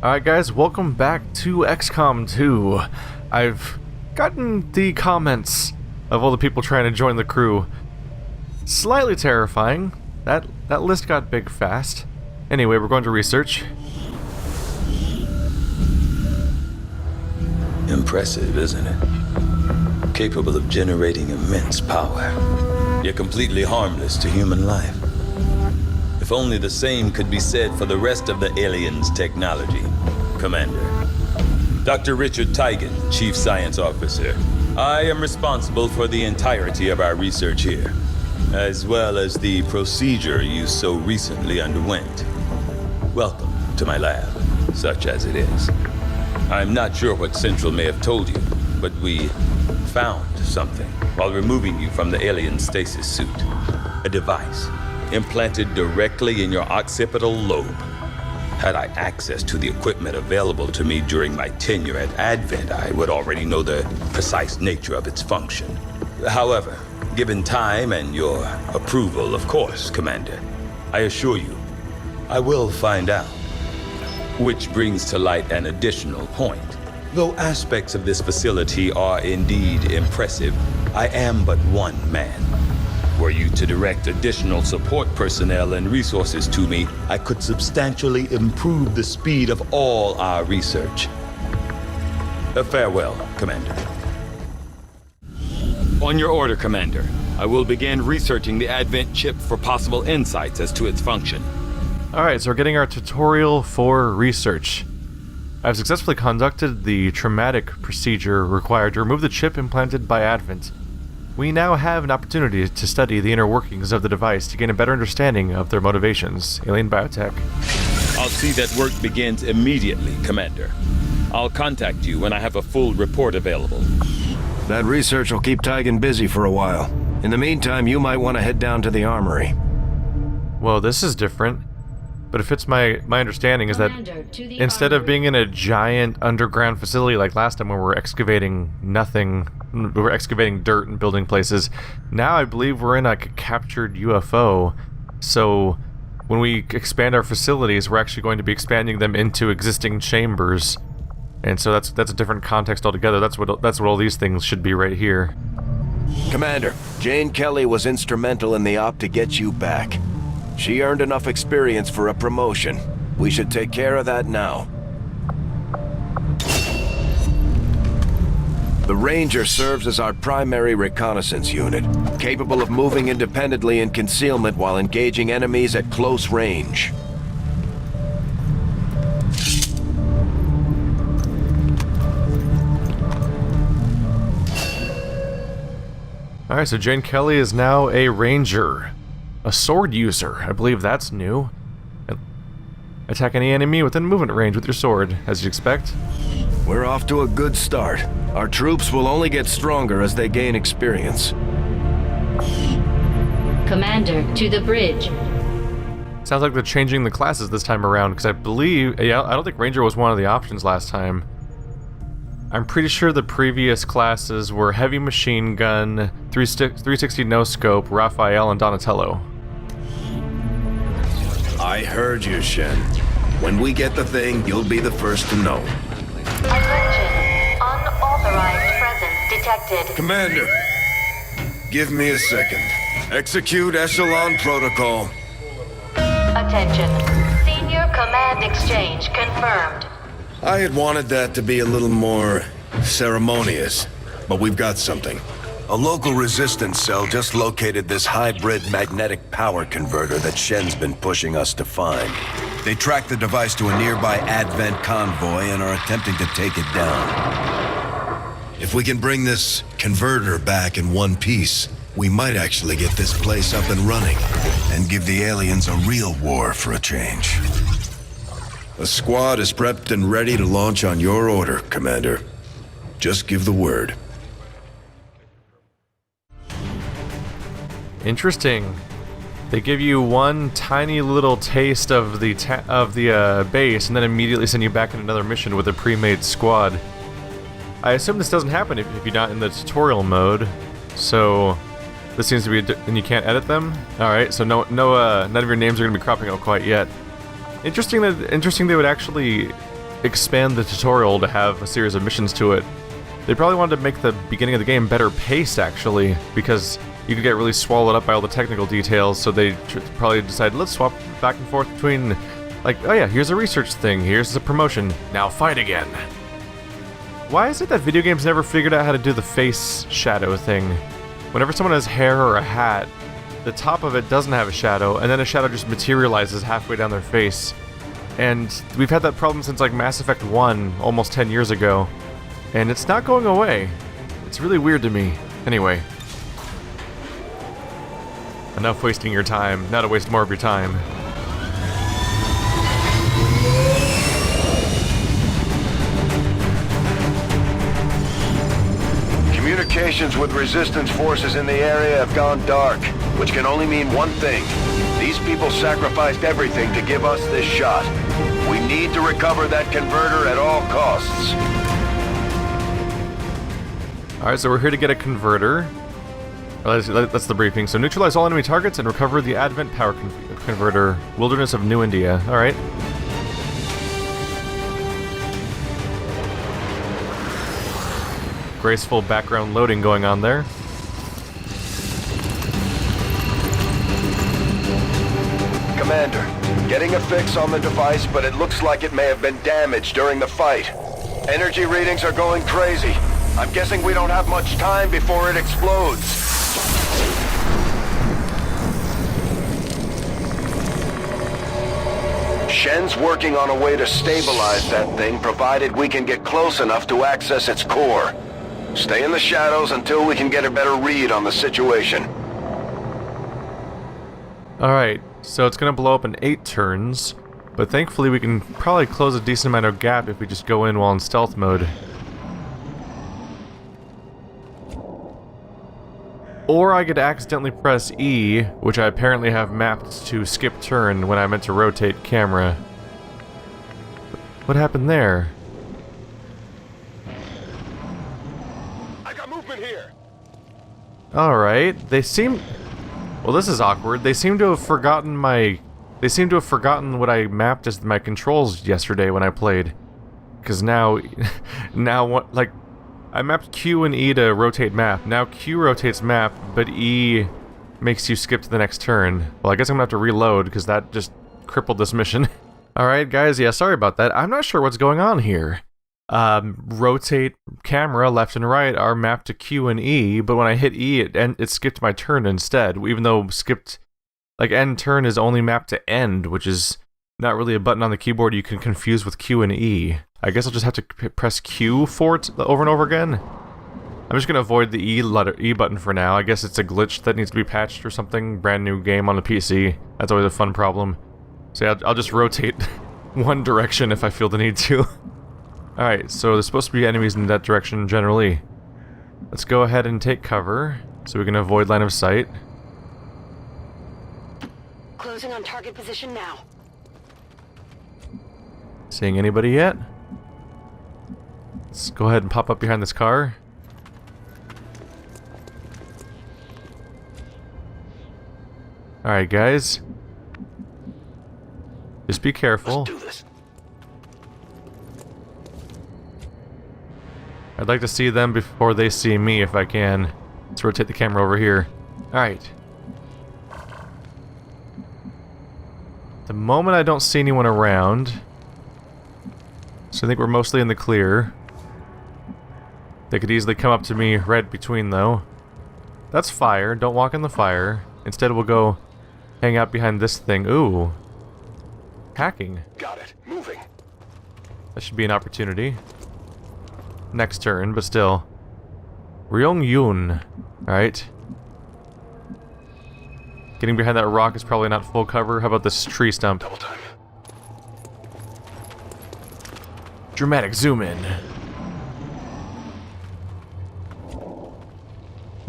Alright guys, welcome back to XCOM 2. I've gotten the comments of all the people trying to join the crew. Slightly terrifying. That list got big fast. Anyway, we're going to research. Impressive, isn't it? Capable of generating immense power, yet completely harmless to human life. If only the same could be said for the rest of the aliens' technology. Commander. Dr. Richard Tigan, Chief Science Officer. I am responsible for the entirety of our research here, as well as the procedure you so recently underwent. Welcome to my lab, such as it is. I'm not sure what Central may have told you, but we found something while removing you from the alien stasis suit. A device implanted directly in your occipital lobe. Had I access to the equipment available to me during my tenure at Advent, I would already know the precise nature of its function. However, given time and your approval, of course, Commander, I assure you, I will find out. Which brings to light an additional point. Though aspects of this facility are indeed impressive, I am but one man. Were you to direct additional support personnel and resources to me, I could substantially improve the speed of all our research. Farewell, Commander. On your order, Commander. I will begin researching the Advent chip for possible insights as to its function. Alright, so we're getting our tutorial for research. I've successfully conducted the traumatic procedure required to remove the chip implanted by Advent. We now have an opportunity to study the inner workings of the device to gain a better understanding of their motivations. Alien biotech. I'll see that work begins immediately, Commander. I'll contact you when I have a full report available. That research will keep Tigan busy for a while. In the meantime, you might want to head down to the Armory. Well, this is different. But it fits my understanding is that instead of being in a giant underground facility like last time where we're excavating nothing, we're excavating dirt and building places, now I believe we're in like a captured UFO. So when we expand our facilities, we're actually going to be expanding them into existing chambers. And so that's a different context altogether. That's what all these things should be right here. Commander, Jane Kelly was instrumental in the op to get you back. She earned enough experience for a promotion. We should take care of that now. The Ranger serves as our primary reconnaissance unit, capable of moving independently in concealment while engaging enemies at close range. Alright, so Jane Kelly is now a Ranger. A sword user, I believe that's new. Attack any enemy within movement range with your sword, as you'd expect. We're off to a good start. Our troops will only get stronger as they gain experience. Commander, to the bridge. Sounds like they're changing the classes this time around, because I believe... Yeah, I don't think Ranger was one of the options last time. I'm pretty sure the previous classes were Heavy Machine Gun, 360 No Scope, Raphael, and Donatello. I heard you, Shen. When we get the thing, you'll be the first to know. Attention. Unauthorized presence detected. Commander, give me a second. Execute Echelon protocol. Attention. Senior command exchange confirmed. I had wanted that to be a little more ceremonious, but we've got something. A local resistance cell just located this hybrid magnetic power converter that Shen's been pushing us to find. They tracked the device to a nearby Advent convoy and are attempting to take it down. If we can bring this converter back in one piece, we might actually get this place up and running and give the aliens a real war for a change. The squad is prepped and ready to launch on your order, Commander. Just give the word. Interesting. They give you one tiny little taste of the base, and then immediately send you back in another mission with a pre-made squad. I assume this doesn't happen if you're not in the tutorial mode. So this seems to be, and you can't edit them. All right, so none of your names are going to be cropping out quite yet. Interesting they would actually expand the tutorial to have a series of missions to it. They probably wanted to make the beginning of the game better paced, actually, because you could get really swallowed up by all the technical details, so they probably decided, let's swap back and forth between, like, oh yeah, here's a research thing, here's a promotion, now fight again. Why is it that video games never figured out how to do the face shadow thing? Whenever someone has hair or a hat, the top of it doesn't have a shadow, and then a shadow just materializes halfway down their face. And we've had that problem since like Mass Effect 1, almost 10 years ago. And it's not going away. It's really weird to me. Anyway. Enough wasting your time. Now to waste more of your time. Communications with resistance forces in the area have gone dark, which can only mean one thing. These people sacrificed everything to give us this shot. We need to recover that converter at all costs. Alright, so we're here to get a converter. That's the briefing. So neutralize all enemy targets and recover the Advent power converter. Wilderness of New India. Alright. Graceful background loading going on there. Commander, getting a fix on the device, but it looks like it may have been damaged during the fight. Energy readings are going crazy. I'm guessing we don't have much time before it explodes. Shen's working on a way to stabilize that thing, provided we can get close enough to access its core. Stay in the shadows until we can get a better read on the situation. Alright, so it's gonna blow up in 8 turns, but thankfully we can probably close a decent amount of gap if we just go in while in stealth mode. Or I could accidentally press E, which I apparently have mapped to skip turn when I meant to rotate camera. What happened there? I got movement here. Alright, they seem... Well, this is awkward. They seem to have forgotten my... They seem to have forgotten what I mapped as my controls yesterday when I played. Because now... now what... Like... I mapped Q and E to rotate map. Now Q rotates map, but E makes you skip to the next turn. Well, I guess I'm gonna have to reload, because that just crippled this mission. Alright, guys, yeah, sorry about that. I'm not sure what's going on here. Rotate camera left and right are mapped to Q and E, but when I hit E, it skipped my turn instead, even though skipped... Like, end turn is only mapped to end, which is not really a button on the keyboard you can confuse with Q and E. I guess I'll just have to press Q for it over and over again. I'm just gonna avoid the E button for now. I guess it's a glitch that needs to be patched or something. Brand new game on the PC. That's always a fun problem. So yeah, I'll just rotate one direction if I feel the need to. Alright, so there's supposed to be enemies in that direction generally. Let's go ahead and take cover so we can avoid line of sight. Closing on target position now. Seeing anybody yet? Let's go ahead and pop up behind this car. Alright, guys. Just be careful. Let's do this. I'd like to see them before they see me if I can. Let's rotate the camera over here. Alright. At the moment I don't see anyone around. So I think we're mostly in the clear. They could easily come up to me right between though. That's fire. Don't walk in the fire. Instead we'll go hang out behind this thing. Ooh. Hacking. Got it. Moving. That should be an opportunity. Next turn, but still. Ryong Yun. Alright. Getting behind that rock is probably not full cover. How about this tree stump? Double time. Dramatic zoom in.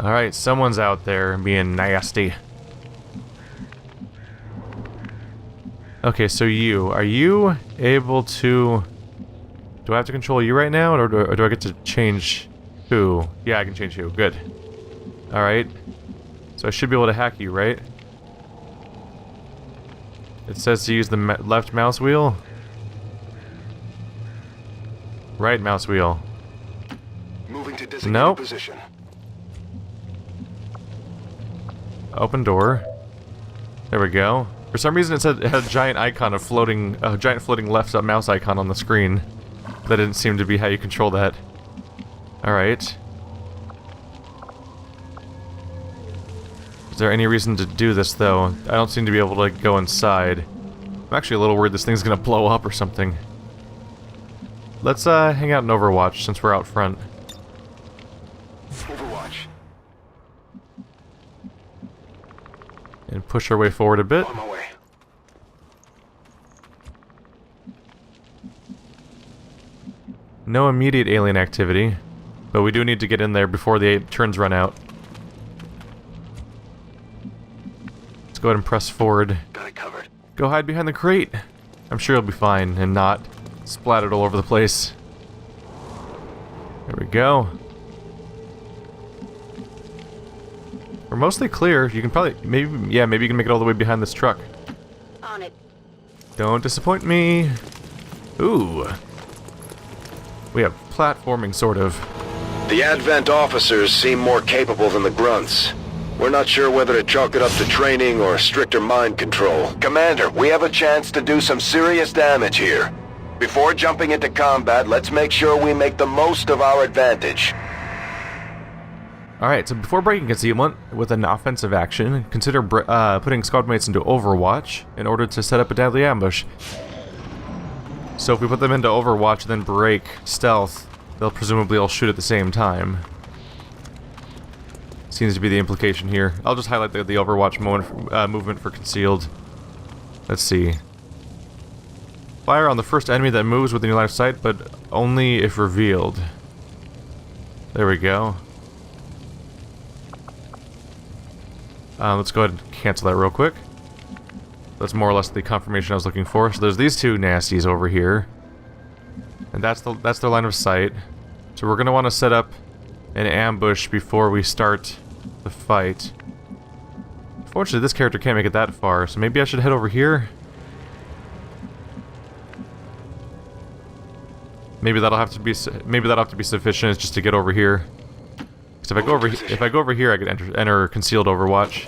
Alright, someone's out there being nasty. Okay, so are you able to... Do I have to control you right now, or do I get to change who? Yeah, I can change who. Good. Alright. So I should be able to hack you, right? It says to use the left mouse wheel. Right mouse wheel. Moving to designated Nope. position. Open door. There we go. For some reason it said it had a giant icon of a giant floating left mouse icon on the screen. That didn't seem to be how you control that. Alright. Is there any reason to do this, though? I don't seem to be able to go inside. I'm actually a little worried this thing's gonna blow up or something. Let's hang out in Overwatch since we're out front. Overwatch. And push our way forward a bit. On my way. No immediate alien activity, but we do need to get in there before the 8 turns run out. Let's go ahead and press forward. Got it covered. Go hide behind the crate. I'm sure you'll be fine and not splattered all over the place. There we go. We're mostly clear. You can probably, maybe you can make it all the way behind this truck. On it. Don't disappoint me. Ooh. We have platforming, sort of. The Advent officers seem more capable than the grunts. We're not sure whether to chalk it up to training or stricter mind control. Commander, we have a chance to do some serious damage here. Before jumping into combat, let's make sure we make the most of our advantage. Alright, so before breaking concealment with an offensive action, consider putting squad mates into Overwatch in order to set up a deadly ambush. So if we put them into Overwatch and then break stealth, they'll presumably all shoot at the same time. Seems to be the implication here. I'll just highlight the Overwatch movement for concealed. Let's see. Fire on the first enemy that moves within your line of sight, but only if revealed. There we go. Let's go ahead and cancel that real quick. That's more or less the confirmation I was looking for. So there's these two nasties over here. And that's their line of sight. So we're going to want to set up an ambush before we start the fight. Fortunately, this character can't make it that far, so maybe I should head over here. Maybe that'll have to be sufficient just to get over here. Because if I go over here, I can enter concealed Overwatch.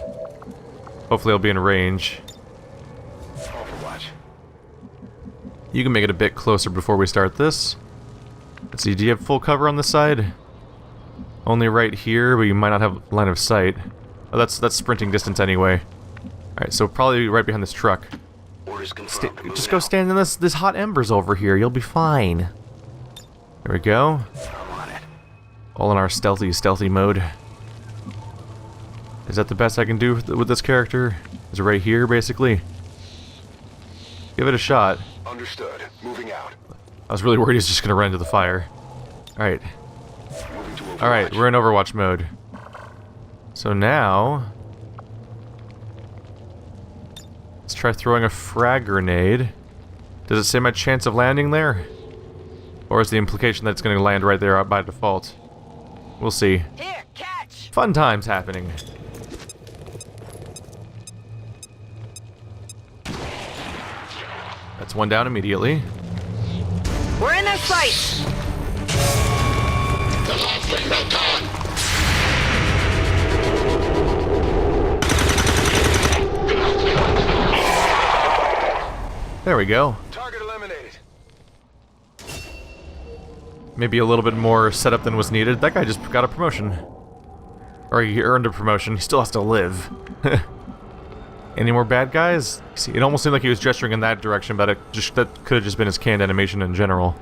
Hopefully, I'll be in range. Overwatch. You can make it a bit closer before we start this. Let's see. Do you have full cover on this side? Only right here, but you might not have line of sight. Oh, that's sprinting distance anyway. All right, so probably right behind this truck. Orders confirmed. Just go stand in this hot embers over here. You'll be fine. There we go. I'm on it. All in our stealthy mode. Is that the best I can do with this character? Is it right here, basically? Give it a shot. Understood. Moving out. I was really worried he was just gonna run into the fire. Alright. Moving to Overwatch. Alright, we're in Overwatch mode. So now... let's try throwing a frag grenade. Does it say my chance of landing there? Or is the implication that it's going to land right there by default? We'll see. Here, catch! Fun times happening. That's one down immediately. We're in their sight! There we go. Target eliminated. Maybe a little bit more setup than was needed. That guy just got a promotion. Or he earned a promotion. He still has to live. Any more bad guys? See, it almost seemed like he was gesturing in that direction, but that could have just been his canned animation in general.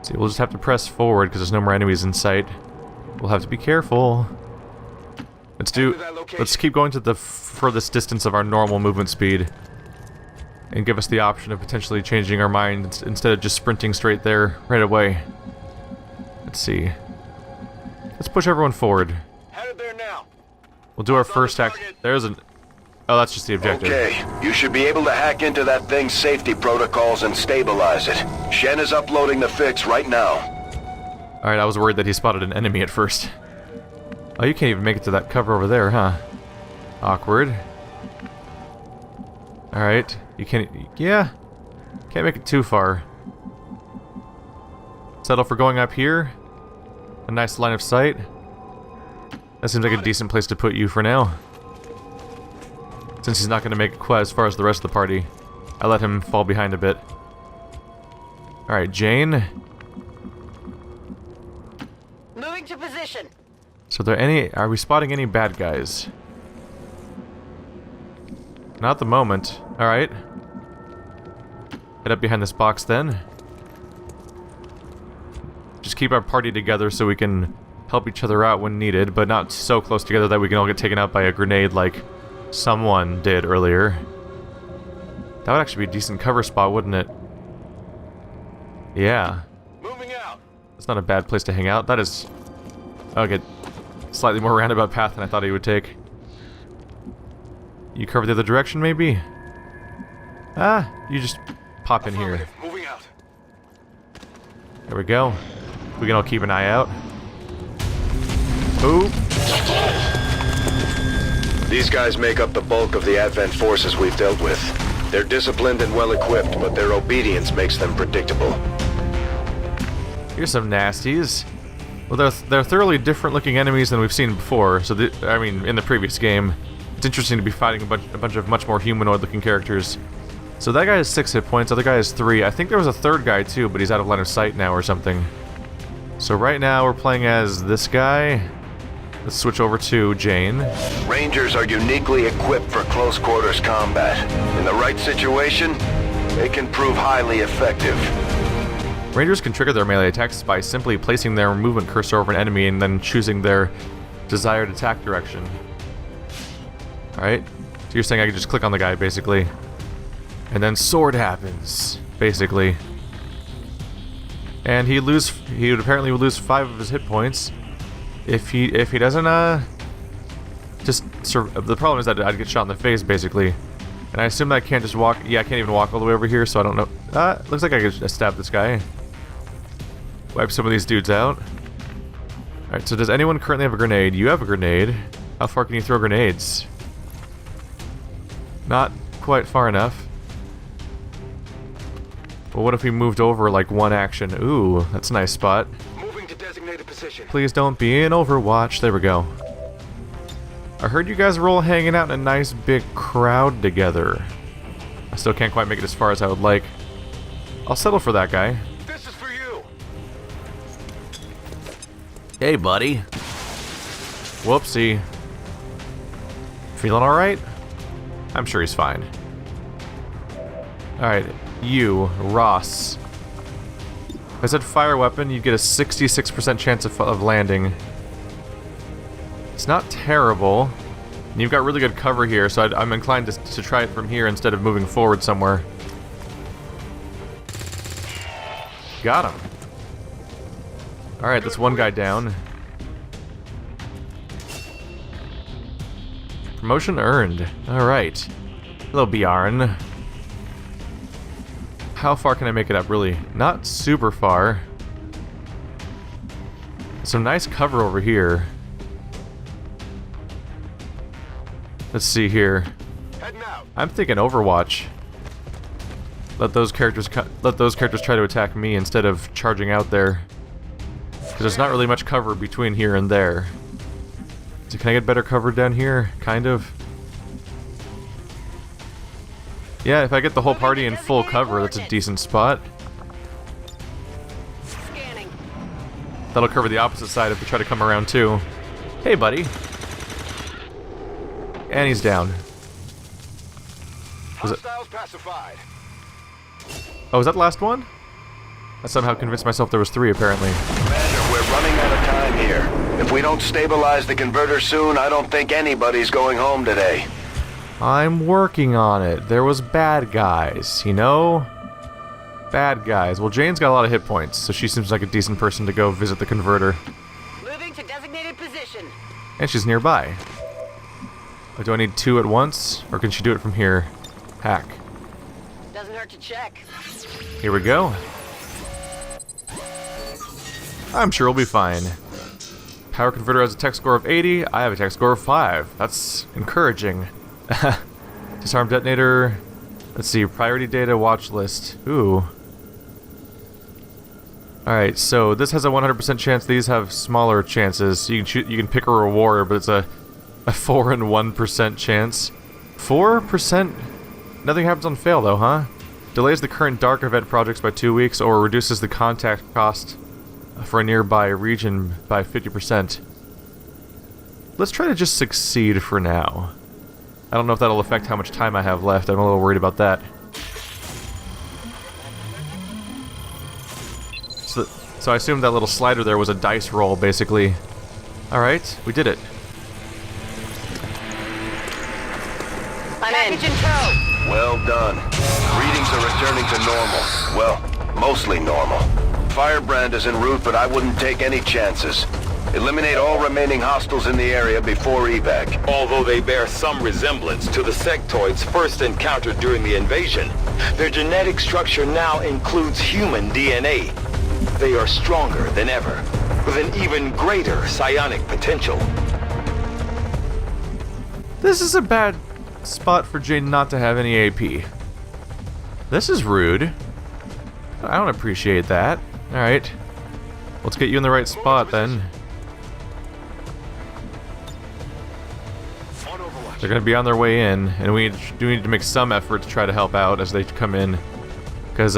See, we'll just have to press forward because there's no more enemies in sight. We'll have to be careful. Let's keep going to the furthest distance of our normal movement speed. And give us the option of potentially changing our mind instead of just sprinting straight there right away. Let's see. Let's push everyone forward. Headed there now. We'll do our first act. There's an... oh, that's just the objective. Okay, you should be able to hack into that thing's safety protocols and stabilize it. Shen is uploading the fix right now. Alright, I was worried that he spotted an enemy at first. Oh, you can't even make it to that cover over there, huh? Awkward. Alright, you can't... yeah. Can't make it too far. Settle for going up here. A nice line of sight. That seems like a decent place to put you for now. Since he's not going to make it quite as far as the rest of the party, I let him fall behind a bit. Alright, Jane. Moving to position. So are we spotting any bad guys? Not at the moment. Alright. Head up behind this box then. Just keep our party together so we can help each other out when needed, but not so close together that we can all get taken out by a grenade like someone did earlier. That would actually be a decent cover spot, wouldn't it? Yeah. Moving out. That's not a bad place to hang out. That is... Okay. Slightly more roundabout path than I thought he would take. You cover the other direction, maybe? Ah, you just pop in here. Moving out. There we go. We can all keep an eye out. Ooh. These guys make up the bulk of the Advent forces we've dealt with. They're disciplined and well-equipped, but their obedience makes them predictable. Here's some nasties. Well, they're thoroughly different-looking enemies than we've seen before. So, I mean, in the previous game, it's interesting to be fighting a bunch of much more humanoid-looking characters. So that guy has 6 hit points. Other guy has 3. I think there was a third guy too, but he's out of line of sight now or something. So right now we're playing as this guy. Let's switch over to Jane. Rangers are uniquely equipped for close quarters combat. In the right situation, they can prove highly effective. Rangers can trigger their melee attacks by simply placing their movement cursor over an enemy and then choosing their desired attack direction. Alright, so you're saying I can just click on the guy, basically. And then sword happens, basically. And he would apparently lose 5 of his hit points if he doesn't the problem is that I'd get shot in the face, basically. And I assume that I can't just walk. Yeah, I can't even walk all the way over here, so I don't know. Looks like I could just stab this guy. Wipe some of these dudes out. Alright, so does anyone currently have a grenade? You have a grenade. How far can you throw grenades? Not quite far enough. Well, what if we moved over like one action? Ooh, that's a nice spot. Moving to designated position. Please don't be in Overwatch. There we go. I heard you guys were all hanging out in a nice big crowd together. I still can't quite make it as far as I would like. I'll settle for that guy. This is for you. Hey, buddy. Whoopsie. Feeling alright? I'm sure he's fine. Alright, you, Ross. If I said fire weapon, you'd get a 66% chance of landing. It's not terrible. And you've got really good cover here, so I'm inclined to try it from here instead of moving forward somewhere. Got him. Alright, that's one guy down. Promotion earned. Alright. Hello, Bjarn. How far can I make it up, really? Not super far. Some nice cover over here. Let's see here. I'm thinking Overwatch. Let those characters try to attack me instead of charging out there. Because there's not really much cover between here and there. So can I get better cover down here? Kind of. Yeah, if I get the whole party in full cover, that's a decent spot. Scanning. That'll cover the opposite side if we try to come around too. Hey, buddy. And he's down. Was it? Pacified. Oh, was that the last one? I somehow convinced myself there was 3, apparently. Commander, we're running out of time here. If we don't stabilize the converter soon, I don't think anybody's going home today. I'm working on it. There was bad guys, you know? Bad guys. Well, Jane's got a lot of hit points, so she seems like a decent person to go visit the converter. Moving to designated position. And she's nearby. But do I need 2 at once? Or can she do it from here? Hack. Doesn't hurt to check. Here we go. I'm sure we'll be fine. Power converter has a tech score of 80. I have a tech score of 5. That's encouraging. Disarm detonator. Let's see. Priority data watch list. Ooh. Alright, so this has a 100% chance, these have smaller chances. You can pick a reward, but it's a 4 and 1% chance. 4%? Nothing happens on fail though, huh? Delays the current dark event projects by 2 weeks or reduces the contact cost for a nearby region by 50%. Let's try to just succeed for now. I don't know if that'll affect how much time I have left. I'm a little worried about that. So I assumed that little slider there was a dice roll, basically. Alright, we did it. Package in tow. Well done. Readings are returning to normal. Well, mostly normal. Firebrand is en route, but I wouldn't take any chances. Eliminate all remaining hostiles in the area before evac. Although they bear some resemblance to the sectoids first encountered during the invasion, their genetic structure now includes human DNA. They are stronger than ever, with an even greater psionic potential. This is a bad spot for Jane not to have any AP. This is rude. I don't appreciate that. Alright. Let's get you in the right spot then. They're gonna be on their way in, and we do need to make some effort to try to help out as they come in. Because,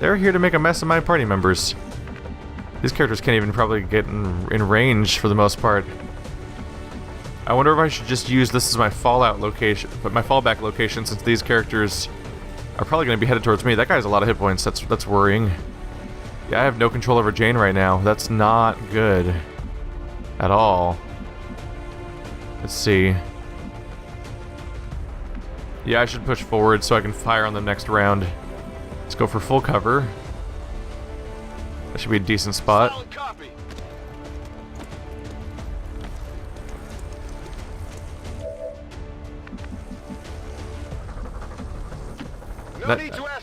they're here to make a mess of my party members. These characters can't even probably get in range for the most part. I wonder if I should just use this as my fallout location, but my fallback location, since these characters are probably going to be headed towards me. That guy has a lot of hit points. That's worrying. Yeah, I have no control over Jane right now. That's not good at all. Let's see. Yeah, I should push forward so I can fire on them next round. Let's go for full cover. That should be a decent spot.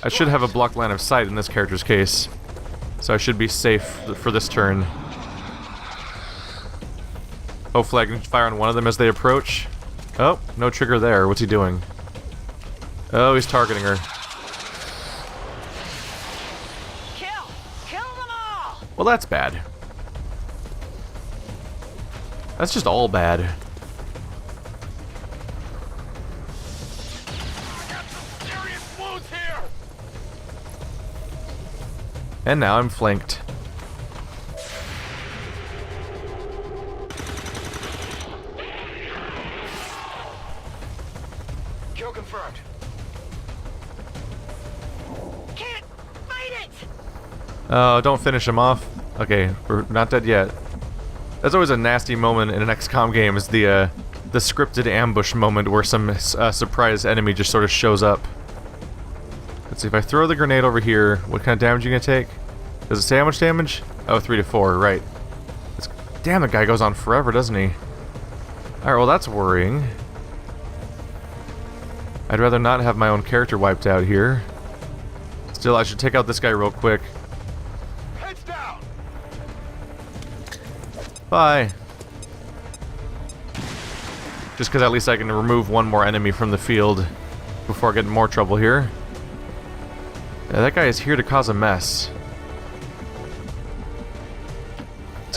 I should have a blocked line of sight in this character's case, so I should be safe for this turn. Hopefully I can fire on one of them as they approach. Oh, no trigger there. What's he doing? Oh, he's targeting her. Kill them all. Well, that's bad. That's just all bad. And now I'm flanked. Kill confirmed. Can't fight it. Oh, don't finish him off. Okay, we're not dead yet. That's always a nasty moment in an XCOM game, is the scripted ambush moment where some surprise enemy just sort of shows up. Let's see, if I throw the grenade over here, what kind of damage are you gonna take? Does it say how much damage? Oh, 3 to 4, right. Damn, the guy goes on forever, doesn't he? Alright, well that's worrying. I'd rather not have my own character wiped out here. Still, I should take out this guy real quick. Heads down. Bye. Just because at least I can remove one more enemy from the field before I get in more trouble here. Yeah, that guy is here to cause a mess.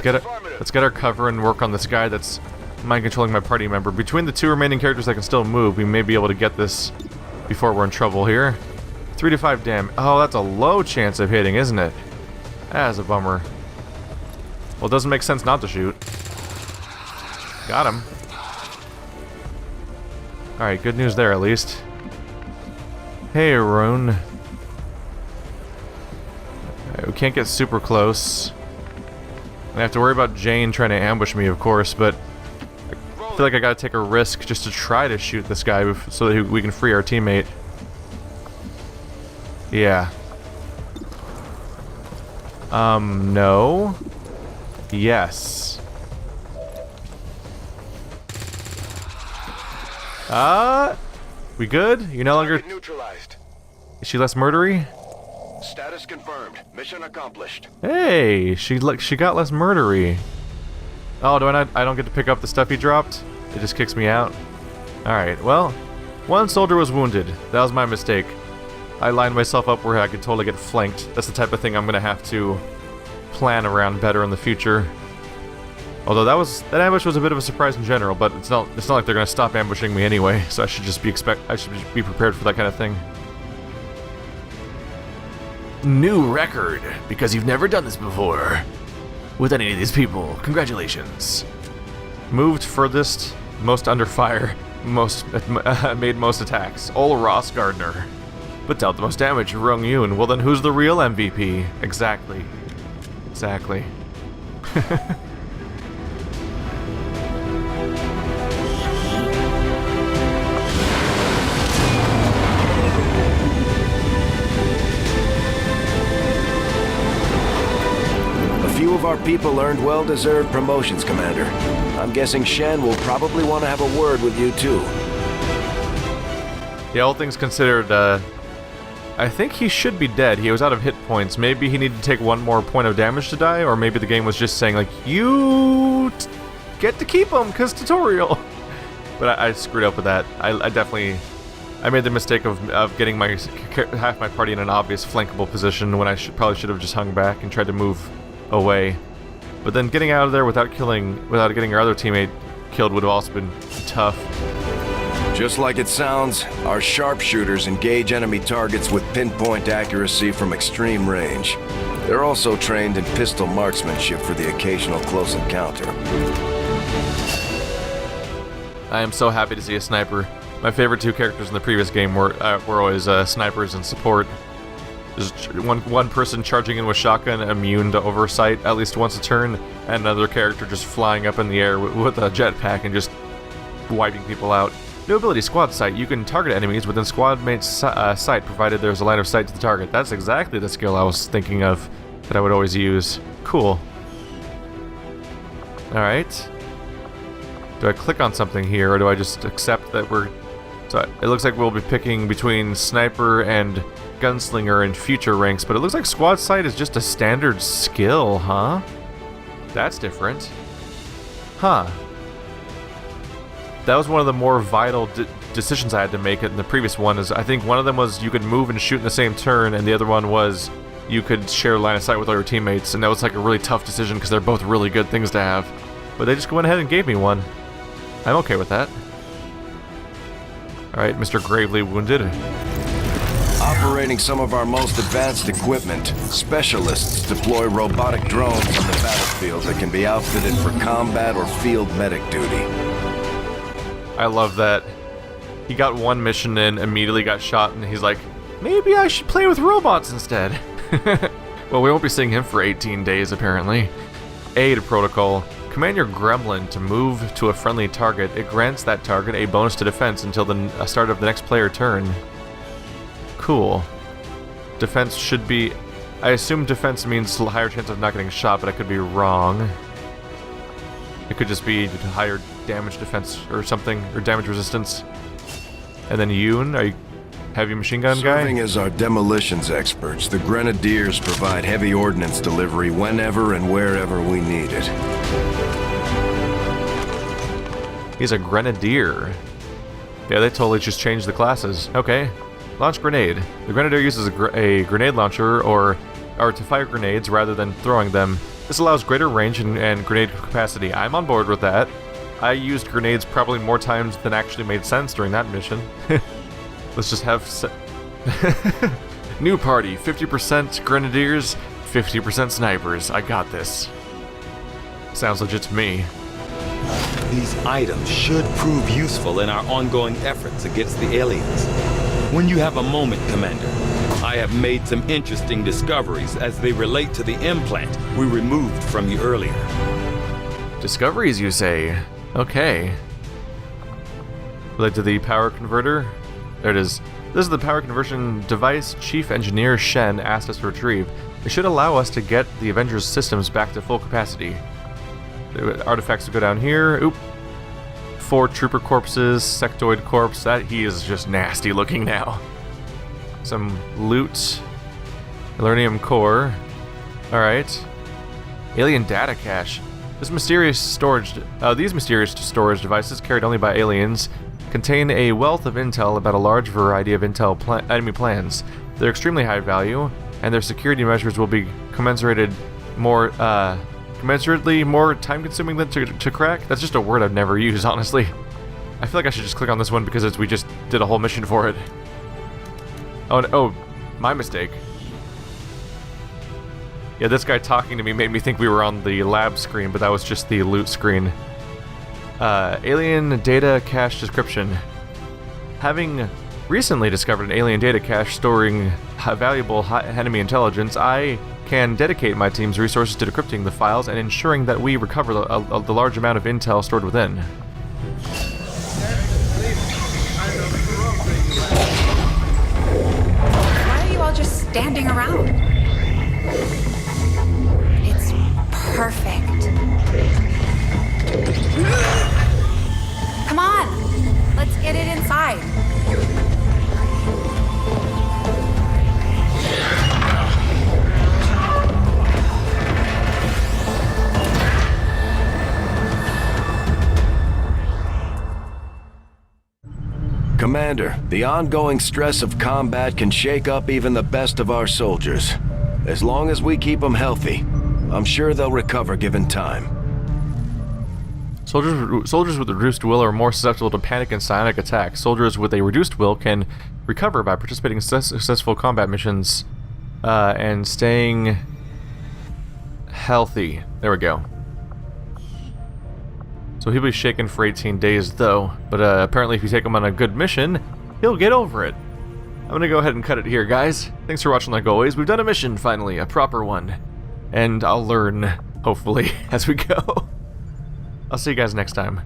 Let's get our cover and work on this guy that's mind controlling my party member. Between the two remaining characters that can still move, we may be able to get this before we're in trouble here. 3 to 5 damage. Oh, that's a low chance of hitting, isn't it? That's a bummer. Well, it doesn't make sense not to shoot. Got him. Alright, good news there at least. Hey, Arun. We can't get super close. I have to worry about Jane trying to ambush me, of course, but I feel like I gotta take a risk just to try to shoot this guy so that we can free our teammate. Yeah. No. Yes. We good? You no longer... Neutralized. Is she less murdery? Status confirmed. Mission accomplished. Hey, she got less murdery. Oh, I don't get to pick up the stuff he dropped? It just kicks me out? Alright, well, one soldier was wounded. That was my mistake. I lined myself up where I could totally get flanked. That's the type of thing I'm gonna have to plan around better in the future. Although that ambush was a bit of a surprise in general, but it's not like they're gonna stop ambushing me anyway, so I should just be prepared for that kind of thing. New record, because you've never done this before with any of these people. Congratulations. Moved furthest, most under fire, made most attacks. Ol Ross Gardner. But dealt the most damage, Rung Yoon. Well then who's the real MVP? Exactly. Exactly. Our people earned well-deserved promotions, Commander. I'm guessing Shen will probably want to have a word with you, too. Yeah, all things considered, I think he should be dead. He was out of hit points. Maybe he needed to take one more point of damage to die, or maybe the game was just saying, like, you get to keep him, because tutorial. But I screwed up with that. I made the mistake of getting half my party in an obvious flankable position when I probably should have just hung back and tried to move away. But then getting out of there without getting your other teammate killed would have also been tough. Just like it sounds, our sharpshooters engage enemy targets with pinpoint accuracy from extreme range. They're also trained in pistol marksmanship for the occasional close encounter. I am so happy to see a sniper. My favorite two characters in the previous game were always snipers and support. Just one person charging in with shotgun, immune to oversight at least once a turn, and another character just flying up in the air with a jetpack and just wiping people out. New ability, Squad Sight. You can target enemies within squad mate's sight, provided there's a line of sight to the target. That's exactly the skill I was thinking of that I would always use. Cool. Alright. Do I click on something here, or do I just accept that we're... So it looks like we'll be picking between Sniper and Gunslinger in future ranks, but it looks like Squad Sight is just a standard skill, huh? That's different. Huh. That was one of the more vital decisions I had to make in the previous one. I think one of them was you could move and shoot in the same turn, and the other one was you could share line of sight with all your teammates, and that was like a really tough decision because they're both really good things to have. But they just went ahead and gave me one. I'm okay with that. Alright, Mr. Gravely Wounded. Operating some of our most advanced equipment, specialists deploy robotic drones on the battlefield that can be outfitted for combat or field medic duty. I love that. He got one mission in, immediately got shot, and he's like, maybe I should play with robots instead. Well, we won't be seeing him for 18 days, apparently. Aid protocol. Command your gremlin to move to a friendly target. It grants that target a bonus to defense until the start of the next player turn. Cool. Defense should be... I assume defense means higher chance of not getting shot, but I could be wrong. It could just be higher damage defense or something, or damage resistance. And then Yoon, are you heavy machine gun guy? Serving as our demolitions experts, the Grenadiers provide heavy ordnance delivery whenever and wherever we need it. He's a Grenadier. Yeah, they totally just changed the classes. Okay. Launch grenade. The Grenadier uses a grenade launcher or to fire grenades rather than throwing them. This allows greater range and grenade capacity. I'm on board with that. I used grenades probably more times than actually made sense during that mission. Let's just have... New party, 50% Grenadiers, 50% Snipers. I got this. Sounds legit to me. These items should prove useful in our ongoing efforts against the aliens. When you have a moment, Commander, I have made some interesting discoveries as they relate to the implant we removed from you earlier. Discoveries, you say? Okay. Relate to the power converter? There it is. This is the power conversion device Chief Engineer Shen asked us to retrieve. It should allow us to get the Avengers systems back to full capacity. The artifacts to go down here. Oop. 4 trooper corpses, sectoid corpse. That he is just nasty looking now. Some loot. Alernium core. Alright. Alien data cache. These mysterious storage devices, carried only by aliens, contain a wealth of intel about a large variety of enemy plans. They're extremely high value, and their security measures will be commensurately more time-consuming than to crack. That's just a word I've never used, honestly. I feel like I should just click on this one because we just did a whole mission for it. Oh, my mistake. Yeah, this guy talking to me made me think we were on the lab screen, but that was just the loot screen. Alien data cache description. Having recently discovered an alien data cache storing valuable enemy intelligence, I can dedicate my team's resources to decrypting the files and ensuring that we recover the large amount of intel stored within. Why are you all just standing around? It's perfect. Come on, let's get it inside. Commander, the ongoing stress of combat can shake up even the best of our soldiers. As long as we keep them healthy, I'm sure they'll recover given time. Soldiers with a reduced will are more susceptible to panic and psionic attacks. Soldiers with a reduced will can recover by participating in successful combat missions and staying healthy. There we go. So he'll be shaken for 18 days though, but apparently if you take him on a good mission, he'll get over it. I'm gonna go ahead and cut it here, guys. Thanks for watching like always. We've done a mission finally, a proper one. And I'll learn, hopefully, as we go. I'll see you guys next time.